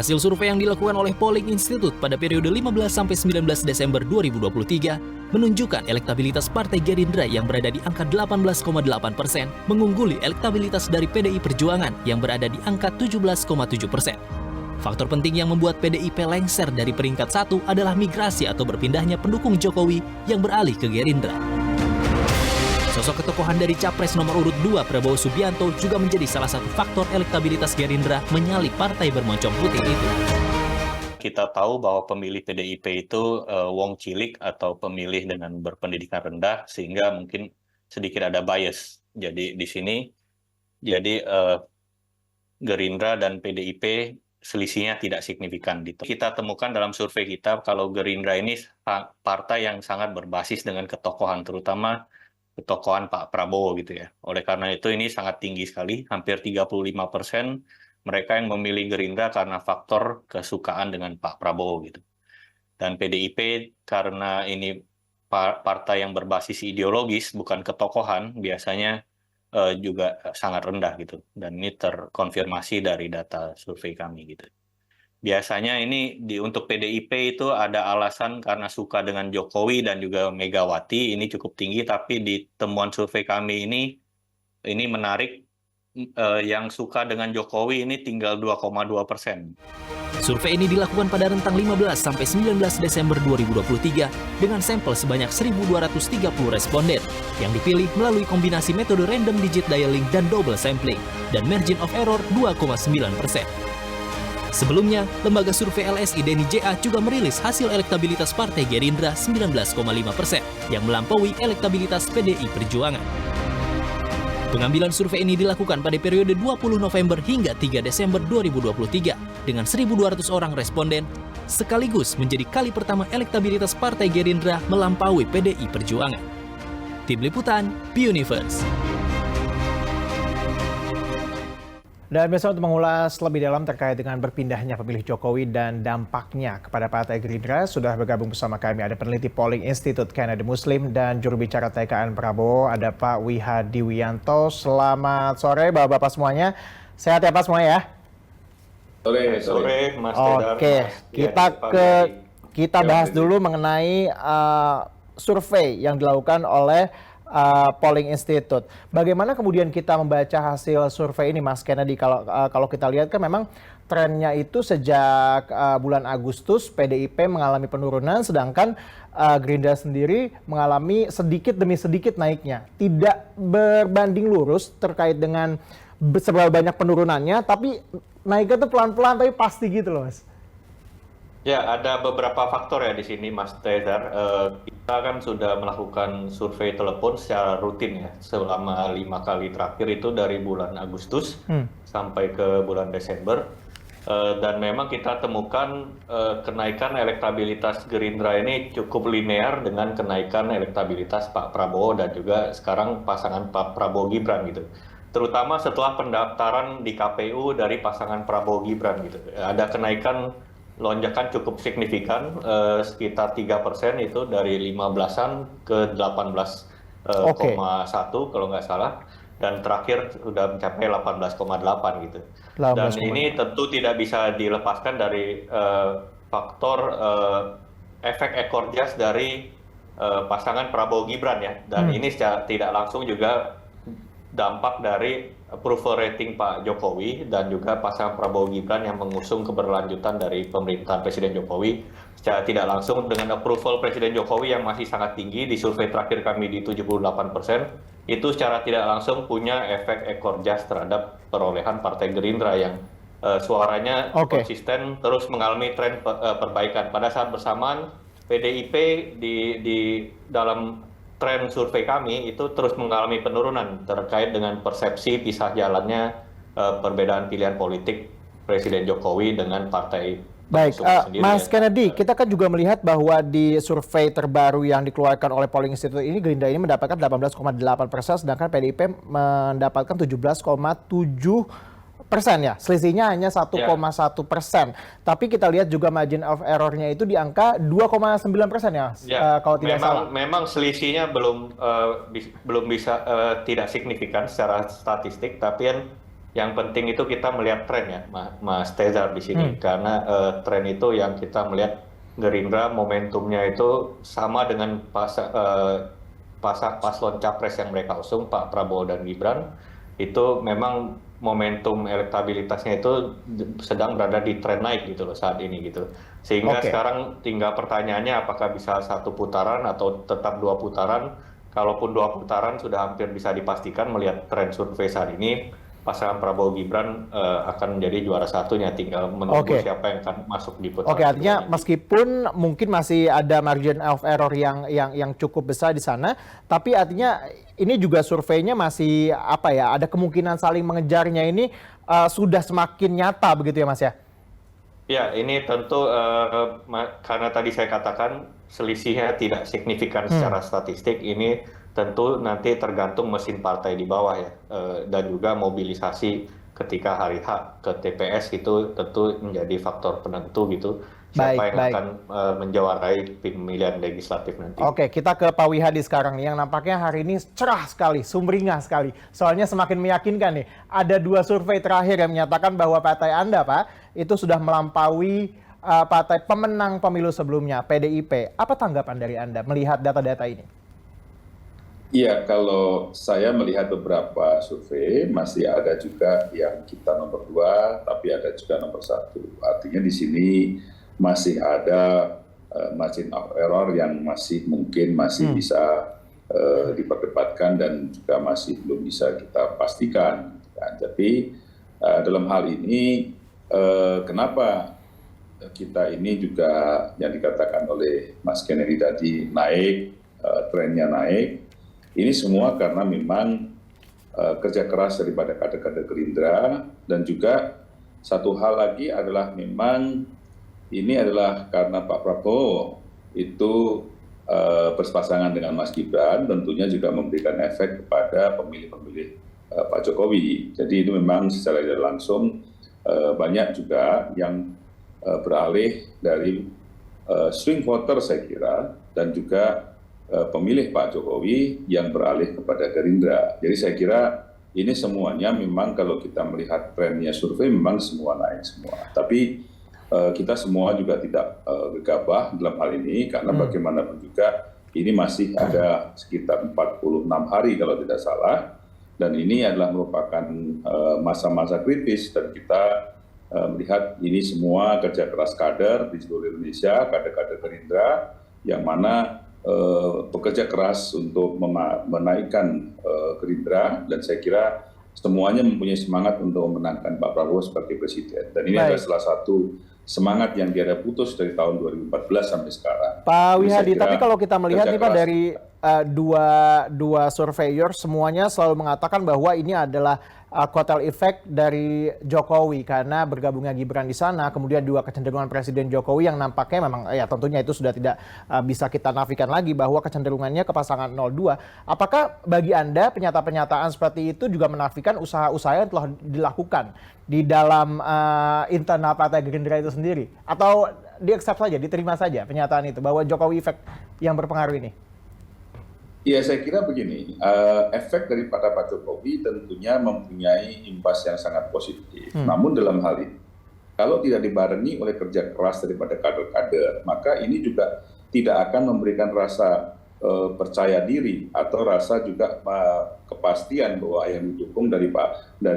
Hasil survei yang dilakukan oleh Polling Institute pada periode 15-19 Desember 2023 menunjukkan elektabilitas Partai Gerindra yang berada di angka 18,8% mengungguli elektabilitas dari PDI Perjuangan yang berada di angka 17,7%. Faktor penting yang membuat PDIP lengser dari peringkat 1 adalah migrasi atau berpindahnya pendukung Jokowi yang beralih ke Gerindra. Sosok ketokohan dari Capres nomor urut 2 Prabowo Subianto juga menjadi salah satu faktor elektabilitas Gerindra menyalip partai bermoncong putih itu. Kita tahu bahwa pemilih PDIP itu wong cilik atau pemilih dengan berpendidikan rendah, sehingga mungkin sedikit ada bias. Jadi di sini, Gerindra dan PDIP selisihnya tidak signifikan. Kita temukan dalam survei kita kalau Gerindra ini partai yang sangat berbasis dengan ketokohan, terutama ketokohan Pak Prabowo gitu ya. Oleh karena itu ini sangat tinggi sekali, hampir 35% mereka yang memilih Gerindra karena faktor kesukaan dengan Pak Prabowo gitu. Dan PDIP karena ini partai yang berbasis ideologis bukan ketokohan, biasanya juga sangat rendah gitu. Dan ini terkonfirmasi dari data survei kami gitu. Biasanya ini untuk PDIP itu ada alasan karena suka dengan Jokowi dan juga Megawati, ini cukup tinggi, tapi di temuan survei kami ini menarik, yang suka dengan Jokowi ini tinggal 2,2%. Survei ini dilakukan pada rentang 15-19 Desember 2023 dengan sampel sebanyak 1.230 responden yang dipilih melalui kombinasi metode random digit dialing dan double sampling dan margin of error 2,9%. Sebelumnya, lembaga survei LSI Denny JA juga merilis hasil elektabilitas Partai Gerindra 19,5% yang melampaui elektabilitas PDI Perjuangan. Pengambilan survei ini dilakukan pada periode 20 November hingga 3 Desember 2023 dengan 1.200 orang responden, sekaligus menjadi kali pertama elektabilitas Partai Gerindra melampaui PDI Perjuangan. Tim Liputan, P-Universe. Dan biasa untuk mengulas lebih dalam terkait dengan berpindahnya pemilih Jokowi dan dampaknya kepada Partai Gerindra, sudah bergabung bersama kami ada peneliti Polling Institute Kennedy Muslim dan juru bicara TKN Prabowo, ada Pak Wihadi Wianto. Selamat sore Bapak-Bapak semuanya. Sehat ya Pak semuanya ya? Sore Mas Tedar. Oke, kita bahas dulu mengenai survei yang dilakukan oleh Polling Institute. Bagaimana kemudian kita membaca hasil survei ini, Mas Kennedy? Kalau kita lihat kan memang trennya itu sejak bulan Agustus PDIP mengalami penurunan, sedangkan Gerindra sendiri mengalami sedikit demi sedikit naiknya. Tidak berbanding lurus terkait dengan seberapa banyak penurunannya, tapi naiknya itu pelan-pelan tapi pasti gitu loh, Mas. Ya, ada beberapa faktor ya di sini, Mas Tedar. Kita kan sudah melakukan survei telepon secara rutin ya, selama 5 kali terakhir itu dari bulan Agustus sampai ke bulan Desember. Dan memang kita temukan kenaikan elektabilitas Gerindra ini cukup linear dengan kenaikan elektabilitas Pak Prabowo dan juga sekarang pasangan Pak Prabowo Gibran gitu. Terutama setelah pendaftaran di KPU dari pasangan Prabowo Gibran gitu. Ada kenaikan lonjakan cukup signifikan, sekitar 3% itu dari 15-an ke 18,1 kalau nggak salah, dan terakhir sudah mencapai 18,8 gitu. Dan ini tentu tidak bisa dilepaskan dari faktor efek ekor jas dari pasangan Prabowo Gibran ya, dan ini secara tidak langsung juga dampak dari approval rating Pak Jokowi dan juga pasangan Prabowo Gibran yang mengusung keberlanjutan dari pemerintahan Presiden Jokowi. Secara tidak langsung dengan approval Presiden Jokowi yang masih sangat tinggi, di survei terakhir kami di 78%, itu secara tidak langsung punya efek ekor jas terhadap perolehan Partai Gerindra yang suaranya konsisten terus mengalami tren perbaikan. Pada saat bersamaan PDIP di dalam tren survei kami itu terus mengalami penurunan terkait dengan persepsi pisah jalannya perbedaan pilihan politik Presiden Jokowi dengan partai. Baik, Mas Kennedy, kita kan juga melihat bahwa di survei terbaru yang dikeluarkan oleh Polling Institute ini, Gerindra ini mendapatkan 18,8%, sedangkan PDIP mendapatkan 17,7%. Ya, selisihnya hanya 1,1%. Tapi kita lihat juga margin of error-nya itu di angka 2,9% ya, kalau tidak salah. Memang selisihnya belum bisa tidak signifikan secara statistik, tapi Yang penting itu kita melihat tren ya, Mas Tezar di sini, karena tren itu yang kita melihat Gerindra momentumnya itu sama dengan paslon capres yang mereka usung, Pak Prabowo dan Gibran, itu memang momentum elektabilitasnya itu sedang berada di tren naik gitu loh saat ini gitu. Sehingga sekarang tinggal pertanyaannya apakah bisa 1 putaran atau tetap 2 putaran. Kalaupun 2 putaran sudah hampir bisa dipastikan melihat tren survei saat ini, pasangan Prabowo Gibran akan menjadi juara satunya, tinggal menunggu siapa yang akan masuk di putaran. Artinya meskipun mungkin masih ada margin of error yang cukup besar di sana, tapi artinya ini juga surveinya masih ada kemungkinan saling mengejarnya ini sudah semakin nyata begitu ya Mas ya? Ya, ini tentu karena tadi saya katakan selisihnya tidak signifikan secara statistik, ini tentu nanti tergantung mesin partai di bawah ya, dan juga mobilisasi ketika hari H ke TPS itu tentu menjadi faktor penentu gitu. Siapa yang akan menjuarai pemilihan legislatif nanti. Oke, kita ke Pak Wihadi sekarang nih, yang nampaknya hari ini cerah sekali, sumringah sekali. Soalnya semakin meyakinkan nih, ada 2 survei terakhir yang menyatakan bahwa partai Anda, Pak, itu sudah melampaui partai pemenang pemilu sebelumnya, PDIP. Apa tanggapan dari Anda melihat data-data ini? Iya, kalau saya melihat beberapa survei, masih ada juga yang kita nomor 2, tapi ada juga nomor 1. Artinya di sini masih ada margin of error yang mungkin masih bisa diperdebatkan dan juga masih belum bisa kita pastikan. Jadi dalam hal ini, kenapa kita ini juga yang dikatakan oleh Mas Kennedy tadi naik, trennya naik, ini semua karena memang kerja keras daripada kader-kader Gerindra, dan juga satu hal lagi adalah memang ini adalah karena Pak Prabowo itu berpasangan dengan Mas Gibran, tentunya juga memberikan efek kepada pemilih-pemilih Pak Jokowi. Jadi itu memang secara tidak langsung banyak juga yang beralih dari swing voter saya kira, dan juga pemilih Pak Jokowi yang beralih kepada Gerindra. Jadi saya kira ini semuanya memang kalau kita melihat trennya survei memang semua naik semua. Tapi kita semua juga tidak gegabah dalam hal ini, karena bagaimanapun juga ini masih ada sekitar 46 hari kalau tidak salah, dan ini adalah merupakan masa-masa kritis, dan kita melihat ini semua kerja keras kader di seluruh Indonesia, kader-kader Gerindra yang mana bekerja keras untuk menaikkan Gerindra, dan saya kira semuanya mempunyai semangat untuk memenangkan Pak Prabowo sebagai presiden. Dan ini adalah salah satu semangat yang tiada putus dari tahun 2014 sampai sekarang. Pak Wihadi, tapi kalau kita melihat nih Pak dari dua surveyor semuanya selalu mengatakan bahwa ini adalah kotel efek dari Jokowi karena bergabungnya Gibran di sana, kemudian dua kecenderungan Presiden Jokowi yang nampaknya memang ya tentunya itu sudah tidak bisa kita nafikan lagi bahwa kecenderungannya ke pasangan 02. Apakah bagi Anda pernyataan seperti itu juga menafikan usaha-usaha yang telah dilakukan di dalam internal Partai Gerindra itu sendiri? Atau di-accept saja, diterima saja pernyataan itu bahwa Jokowi efek yang berpengaruh ini? Ya, saya kira begini, efek daripada Pak Jokowi tentunya mempunyai imbas yang sangat positif. Namun dalam hal ini, kalau tidak dibarengi oleh kerja keras daripada kader-kader, maka ini juga tidak akan memberikan rasa percaya diri atau rasa juga kepastian bahwa yang didukung dari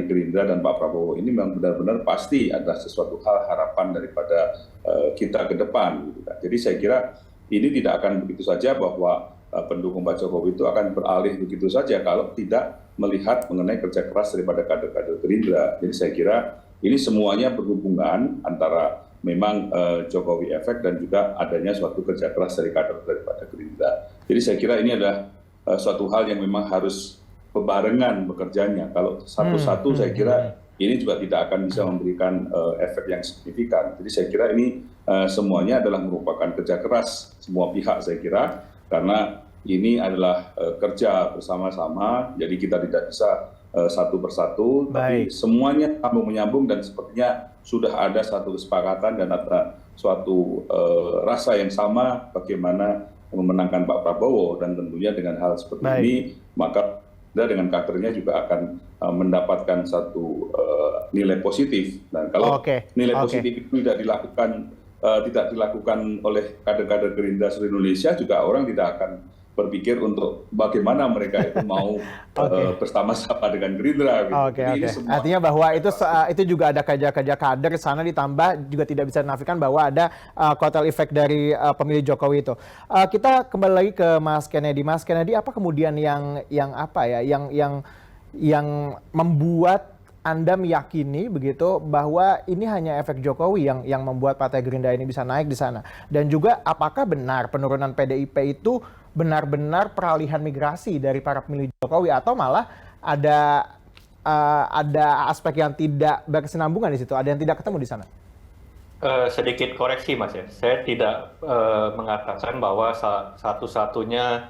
Gerindra dan Pak Prabowo ini memang benar-benar pasti adalah sesuatu hal harapan daripada kita ke depan. Jadi saya kira ini tidak akan begitu saja bahwa pendukung Pak Jokowi itu akan beralih begitu saja kalau tidak melihat mengenai kerja keras daripada kader-kader Gerindra. Jadi saya kira ini semuanya berhubungan antara memang Jokowi efek dan juga adanya suatu kerja keras dari kader daripada Gerindra. Jadi saya kira ini adalah suatu hal yang memang harus bebarengan bekerjanya. Kalau satu-satu saya kira ini juga tidak akan bisa memberikan efek yang signifikan. Jadi saya kira ini semuanya adalah merupakan kerja keras semua pihak saya kira, karena ini adalah kerja bersama-sama, jadi kita tidak bisa satu persatu, tapi semuanya menyambung dan sepertinya sudah ada satu kesepakatan dan ada suatu rasa yang sama bagaimana memenangkan Pak Prabowo, dan tentunya dengan hal seperti ini maka Gerindra dengan kadernya juga akan mendapatkan satu nilai positif. Dan kalau nilai positif itu tidak dilakukan oleh kader-kader Gerindra seluruh Indonesia, juga orang tidak akan berpikir untuk bagaimana mereka itu mau bersama-sama dengan Gerindra. Gitu. Artinya bahwa itu juga ada kerja-kerja kader di sana, ditambah juga tidak bisa dinafikan bahwa ada kotel efek dari pemilih Jokowi itu. Kita kembali lagi ke Mas Kennedy. Mas Kennedy, apa kemudian yang membuat Anda meyakini begitu bahwa ini hanya efek Jokowi yang membuat Partai Gerindra ini bisa naik di sana? Dan juga apakah benar penurunan PDIP itu benar-benar peralihan migrasi dari para pemilih Jokowi, atau malah ada aspek yang tidak berkesinambungan di situ, ada yang tidak ketemu di sana? Sedikit koreksi Mas ya, saya tidak mengatakan bahwa satu-satunya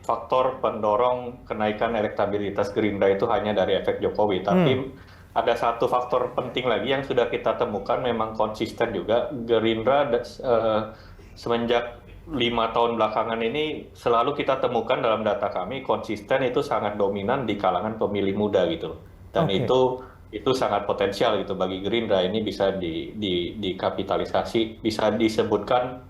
faktor pendorong kenaikan elektabilitas Gerindra itu hanya dari efek Jokowi, tapi ada satu faktor penting lagi yang sudah kita temukan, memang konsisten juga. Gerindra semenjak 5 tahun belakangan ini selalu kita temukan dalam data kami konsisten itu sangat dominan di kalangan pemilih muda gitu, dan itu sangat potensial gitu bagi Gerindra. Ini bisa dikapitalisasi, bisa disebutkan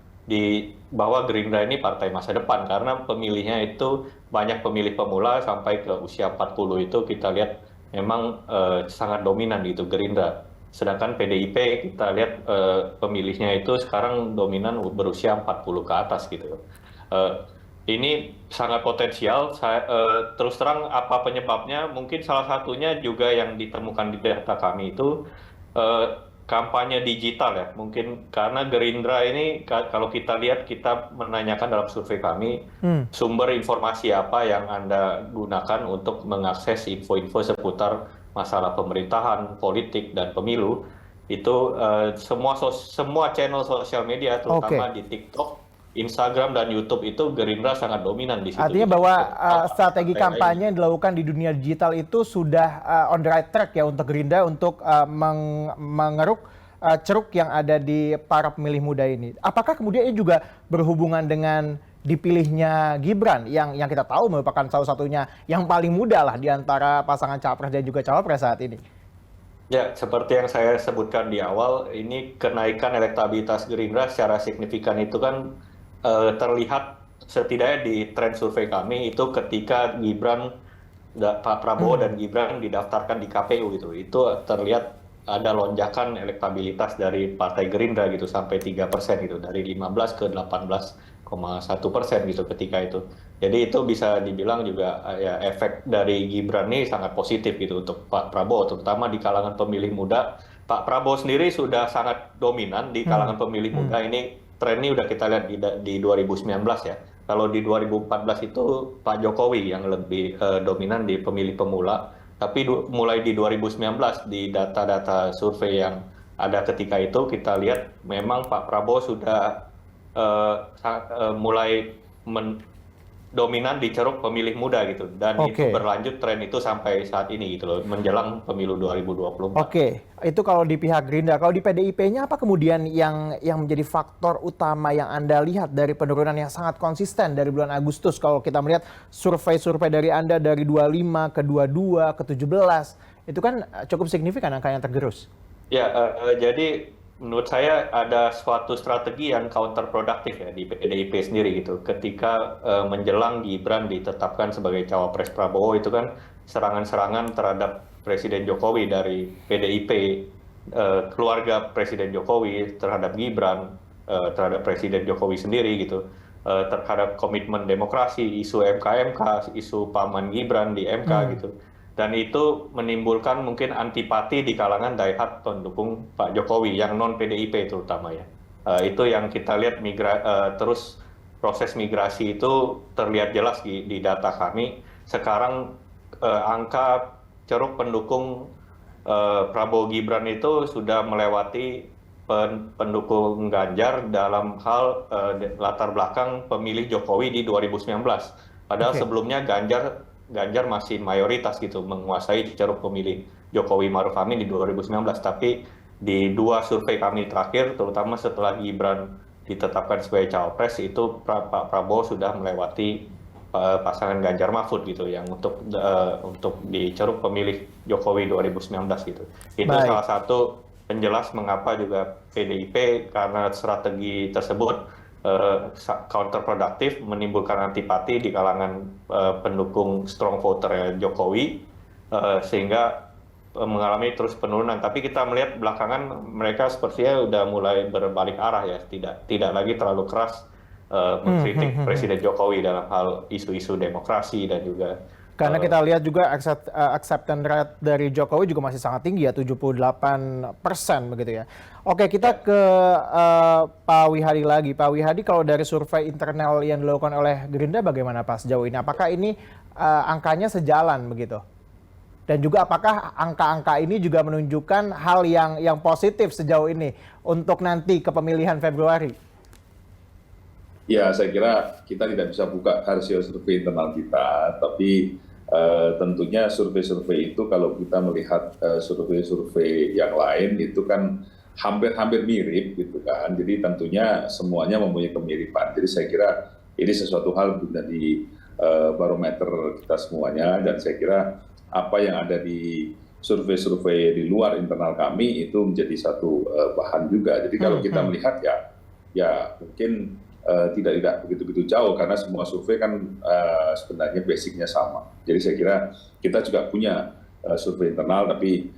bahwa Gerindra ini partai masa depan, karena pemilihnya itu banyak pemilih pemula sampai ke usia 40 itu kita lihat memang sangat dominan gitu Gerindra. Sedangkan PDIP kita lihat pemilihnya itu sekarang dominan berusia 40 ke atas gitu. Ini sangat potensial. Terus terang apa penyebabnya? Mungkin salah satunya juga yang ditemukan di data kami itu kampanye digital ya. Mungkin karena Gerindra ini kalau kita lihat, kita menanyakan dalam survei kami sumber informasi apa yang Anda gunakan untuk mengakses info-info seputar masalah pemerintahan, politik, dan pemilu. Itu semua channel sosial media, terutama di TikTok, Instagram, dan YouTube, itu Gerindra sangat dominan di situ. Artinya bahwa strategi kampanye yang dilakukan di dunia digital itu sudah on the right track ya untuk Gerindra untuk mengeruk ceruk yang ada di para pemilih muda ini. Apakah kemudian ini juga berhubungan dengan dipilihnya Gibran yang kita tahu merupakan salah satunya yang paling muda lah di antara pasangan capres dan juga cawapres saat ini? Ya, seperti yang saya sebutkan di awal, ini kenaikan elektabilitas Gerindra secara signifikan itu kan terlihat setidaknya di tren survei kami itu ketika Pak Prabowo dan Gibran didaftarkan di KPU gitu. Itu terlihat ada lonjakan elektabilitas dari Partai Gerindra gitu sampai 3% gitu, dari 15 ke 18,1% gitu ketika itu. Jadi itu bisa dibilang juga ya efek dari Gibran ini sangat positif gitu untuk Pak Prabowo, terutama di kalangan pemilih muda. Pak Prabowo sendiri sudah sangat dominan di kalangan pemilih muda. Ini tren ini udah kita lihat di 2019 ya. Kalau di 2014 itu Pak Jokowi yang lebih dominan di pemilih pemula. Tapi mulai di 2019 di data-data survei yang ada ketika itu kita lihat memang Pak Prabowo sudah mulai dominan di ceruk pemilih muda gitu, dan itu berlanjut tren itu sampai saat ini gitu loh, menjelang pemilu 2024. Itu kalau di pihak Gerindra. Kalau di PDIP-nya apa kemudian yang menjadi faktor utama yang Anda lihat dari penurunan yang sangat konsisten dari bulan Agustus? Kalau kita melihat survei-survei dari Anda dari 25 ke 22 ke 17, itu kan cukup signifikan angka yang tergerus. Ya, jadi menurut saya ada suatu strategi yang counterproduktif ya di PDIP sendiri gitu. Ketika menjelang Gibran ditetapkan sebagai cawapres Prabowo, itu kan serangan-serangan terhadap Presiden Jokowi dari PDIP, keluarga Presiden Jokowi terhadap Gibran, terhadap Presiden Jokowi sendiri gitu, terhadap komitmen demokrasi, isu MK, isu paman Gibran di MK gitu. Dan itu menimbulkan mungkin antipati di kalangan diehard pendukung Pak Jokowi yang non PDIP terutama ya. Itu yang kita lihat terus proses migrasi itu terlihat jelas di data kami. Sekarang angka ceruk pendukung Prabowo Gibran itu sudah melewati pendukung Ganjar dalam hal latar belakang pemilih Jokowi di 2019. Padahal sebelumnya Ganjar masih mayoritas gitu menguasai ceruk pemilih Jokowi Maruf Amin di 2019, tapi di dua survei kami terakhir, terutama setelah Gibran ditetapkan sebagai cawapres, itu Pak Prabowo sudah melewati pasangan Ganjar Mahfud gitu yang untuk diceruk pemilih Jokowi 2019 gitu. Itu Baik. salah satu penjelas mengapa juga PDIP karena strategi tersebut counterproduktif, menimbulkan antipati di kalangan pendukung strong voter Jokowi, sehingga mengalami terus penurunan. Tapi kita melihat belakangan mereka sepertinya udah mulai berbalik arah ya, tidak lagi terlalu keras mengkritik Presiden Jokowi dalam hal isu-isu demokrasi dan juga Karena kita lihat juga acceptance rate dari Jokowi juga masih sangat tinggi ya, 78% begitu ya. Oke, kita ke Pak Wihadi lagi. Pak Wihadi, kalau dari survei internal yang dilakukan oleh Gerindra bagaimana Pak sejauh ini? Apakah ini angkanya sejalan begitu? Dan juga apakah angka-angka ini juga menunjukkan hal yang positif sejauh ini untuk nanti kepemilihan Februari? Ya, saya kira kita tidak bisa buka hasil survei internal kita, tapi tentunya survei-survei itu kalau kita melihat survei-survei yang lain itu kan hampir-hampir mirip gitu kan. Jadi tentunya semuanya mempunyai kemiripan. Jadi saya kira ini sesuatu hal menjadi barometer kita semuanya, dan saya kira apa yang ada di survei-survei di luar internal kami itu menjadi satu bahan juga. Jadi kalau kita melihat ya mungkin tidak begitu jauh karena semua survei kan sebenarnya basicnya sama. Jadi saya kira kita juga punya survei internal, tapi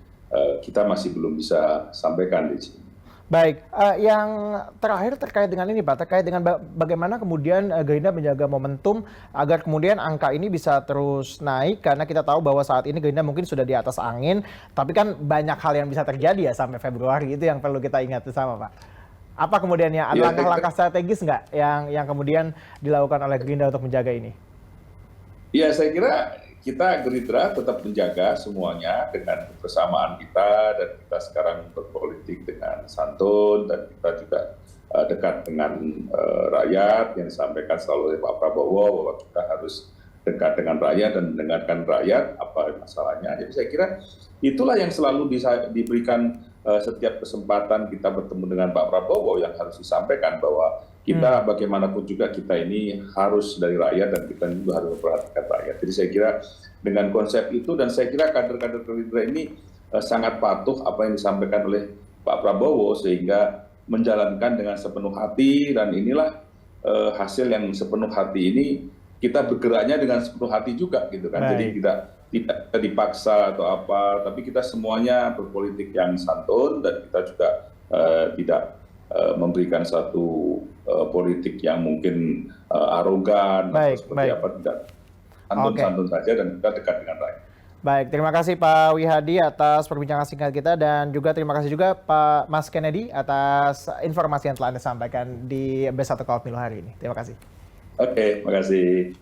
kita masih belum bisa sampaikan di sini. Baik, yang terakhir terkait dengan ini Pak, terkait dengan bagaimana kemudian Gerindra menjaga momentum agar kemudian angka ini bisa terus naik, karena kita tahu bahwa saat ini Gerindra mungkin sudah di atas angin, tapi kan banyak hal yang bisa terjadi ya sampai Februari, itu yang perlu kita ingat bersama Pak. Apa kemudian ya, ada langkah-langkah strategis nggak yang kemudian dilakukan oleh Gerindra untuk menjaga ini? Ya, saya kira kita Gerindra tetap menjaga semuanya dengan kebersamaan kita, dan kita sekarang berpolitik dengan santun, dan kita juga dekat dengan rakyat yang disampaikan selalu oleh Pak Prabowo bahwa kita harus dekat dengan rakyat dan mendengarkan rakyat apa masalahnya. Jadi saya kira itulah yang selalu diberikan setiap kesempatan kita bertemu dengan Pak Prabowo, yang harus disampaikan bahwa kita bagaimanapun juga kita ini harus dari rakyat dan kita juga harus memperhatikan rakyat. Jadi saya kira dengan konsep itu, dan saya kira kader-kader Gerindra ini sangat patuh apa yang disampaikan oleh Pak Prabowo, sehingga menjalankan dengan sepenuh hati, dan inilah hasil yang sepenuh hati ini kita bergeraknya dengan sepenuh hati juga gitu kan. Jadi tidak dipaksa atau apa, tapi kita semuanya berpolitik yang santun, dan kita juga tidak memberikan satu politik yang mungkin arogan atau seperti apa, tidak, santun-santun saja, dan kita dekat dengan rakyat. Baik, terima kasih Pak Wihadi atas perbincangan singkat kita, dan juga terima kasih juga Pak Mas Kennedy atas informasi yang telah Anda sampaikan di B1 Kawal Pemilu hari ini. Terima kasih. Oke, terima kasih.